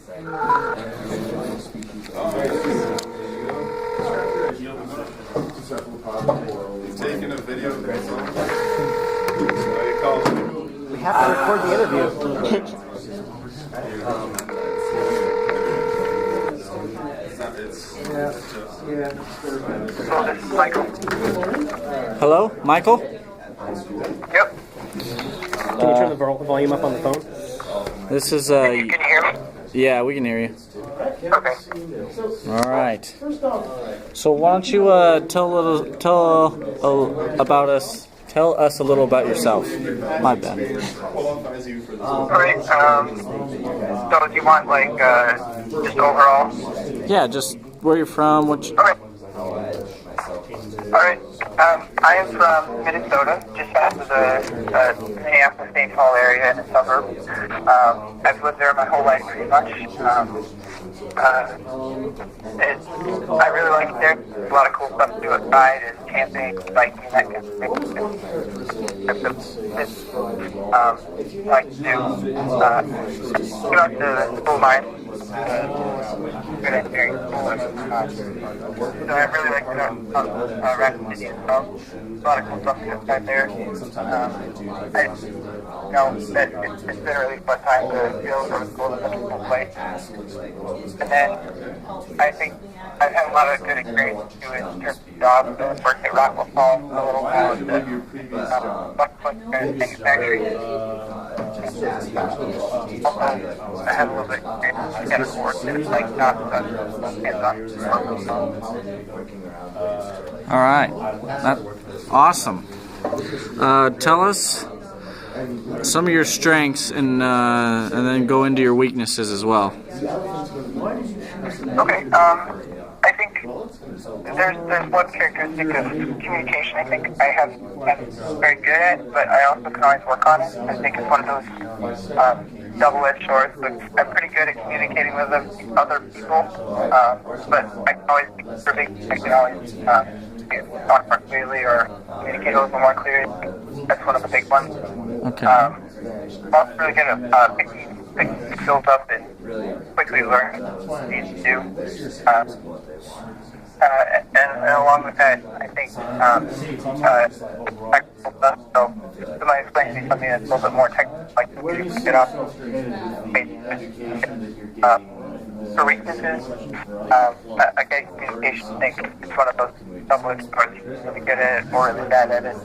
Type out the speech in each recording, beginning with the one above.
He's taking a video of himself. We have to record the interview. Michael. Hello, Michael? Yep. Can you turn the volume up on the phone? This is, Can you hear me? yeah, we can hear you. Okay. All right. So why don't you tell about us? Tell us a little about yourself. My bad. Alright, so do you want, like, just overall? Yeah, just where you're from. Okay. Alright, I am from Minnesota, just south of the Minneapolis-St. Paul area in the suburbs. I've lived there my whole life, pretty much. I really like it there. There's a lot of cool stuff to do outside, is camping, biking, that kind of thing. Like to do, get out to the school mine, good engineering school. So I really like to go on Rapid City as well. There's a lot of cool stuff to do outside there. I know that it's been a really fun time to feel really cool to such a cool place. And then I think I've had a lot of good experience doing in terms of jobs. I worked at Rockwell Falls a little while at the Buckfoot manufacturing. I had a little bit of experience at a course that is like not hands-on. All right. That's awesome. Tell us some of your strengths and then go into your weaknesses as well. Okay, I think there's one characteristic of communication I think I'm very good at, but I also can always work on it. I think it's one of those double-edged swords. But I'm pretty good at communicating with other people, but I can always be perfect. I can always talk more clearly or communicate a little more clearly. That's one of the big ones. Okay. I'm also really good at picking skills up and quickly learn what you need to do. And along with that, I think technical stuff. So somebody explains to me something that's a little bit more technical, like get off for weaknesses, again, communication, I think it's one of those double-edged swords. Really good at it or really bad at it.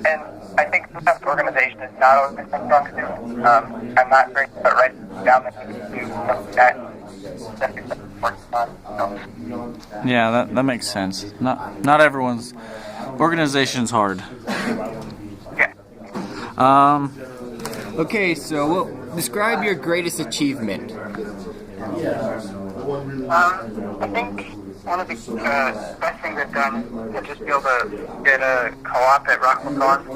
And I think sometimes organization is not always my strong suit. I'm not very good at writing down the things to do, stuff like that. Yeah, that makes sense. Not everyone's organization's hard. Yeah. Okay, so describe your greatest achievement. I think one of the best things I've done is just be able to get a co-op at Rockwell Falls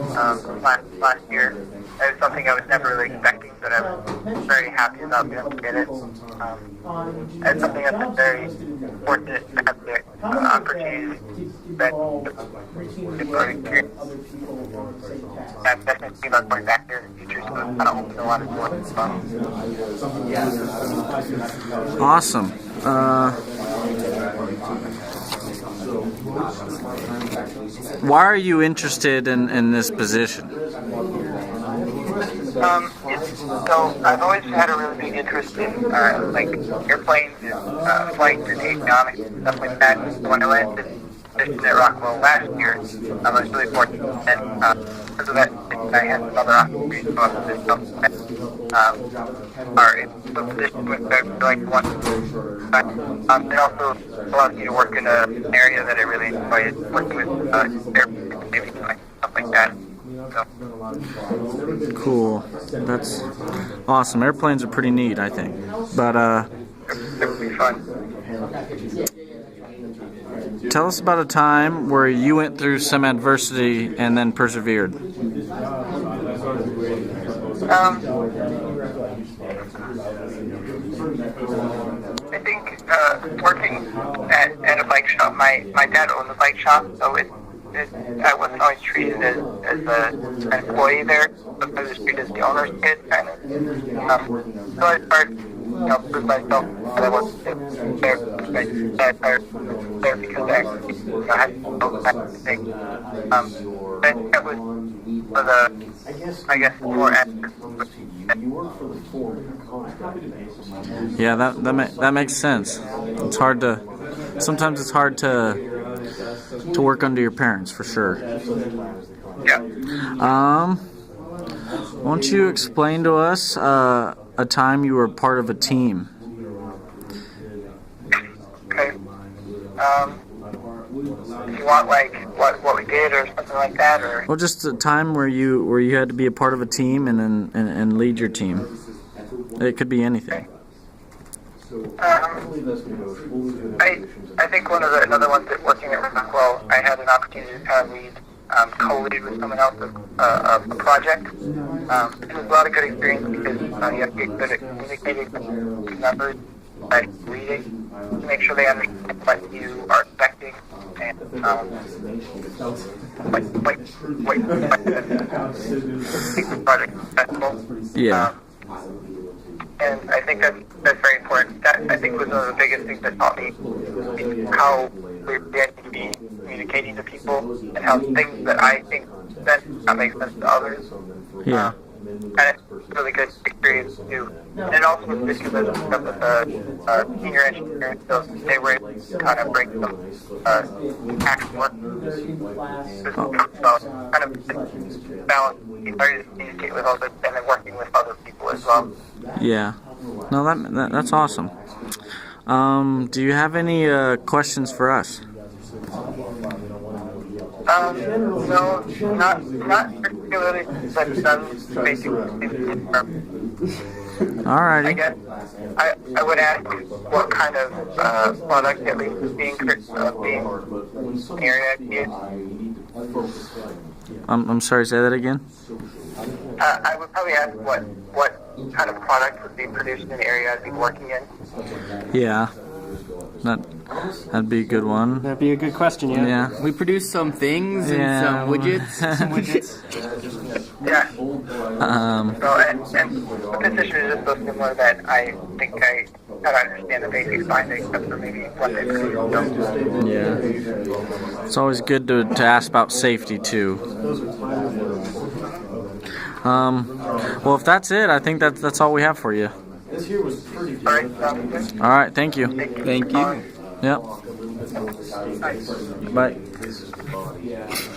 last year. It was something I was never really expecting, but I was very happy about being able to get it. It's something I've been very fortunate to have the opportunity that I've definitely seen about going back there in the future, so it's kind of opened a lot of doors. Awesome. Why are you interested in this position? So I've always had a really big interest in like airplanes and flights and avionics and stuff like that. When I landed position at Rockwell last year, I was really fortunate, and because of that, I had another opportunity to go up to this company. Are in the position with like one. It also allows me to work in an area that I really enjoy, working with airplanes and avionics, stuff like that. So. Cool. That's awesome. Airplanes are pretty neat, I think. But It would be fun. tell us about a time where you went through some adversity and then persevered. I think working at a bike shop, my dad owns a bike shop, so I wasn't always treated as an employee there, but I was treated as the owner's kid, kind of. So I started, prove myself that I wasn't there. I started there because I had no kind of thing. But that was for the, I guess, more active. Yeah, that makes sense. It's hard to. Sometimes it's hard to work under your parents, for sure. Yeah. Won't you explain to us a time you were part of a team? Okay. If you want like what we did or something like that, or Well, just a time where you had to be a part of a team and lead your team. It could be anything. I think another one that working at Rockwell, I had an opportunity to kind of lead, co-lead with someone else a project. It was a lot of good experience because you have to get good at communicating with members, like reading, to make sure they understand what you are expecting, and keep the project successful. Yeah. And I think that's very important. That, I think, was one of the biggest things that taught me how we had to be communicating to people and how things that I think that make sense to others. Yeah. And it's a really good experience too. And it also was good because I was up with the senior engineers, so they were able to kind of bring some action work. About kind of balance, learning to communicate with others and then working with other people as well. Yeah. No, that's awesome. Do you have any questions for us? No, not particularly. But basically, Alrighty. I guess I would ask what kind of product, at least being area is. I'm sorry. Say that again. I would probably ask what kind of product would be produced in the area I'd be working in. Yeah. That'd be a good one. That'd be a good question, yeah. Yeah. We produce some things and Yeah. some widgets. Yeah. So, and the position is just so similar that I think I kind of understand the basic findings, except for maybe what they produce. Yeah. It's always good to ask about safety too. Well, if that's it, I think that's all we have for you. All right, sounds good. All right. Thank you. Thank you. Yep. Bye. Bye.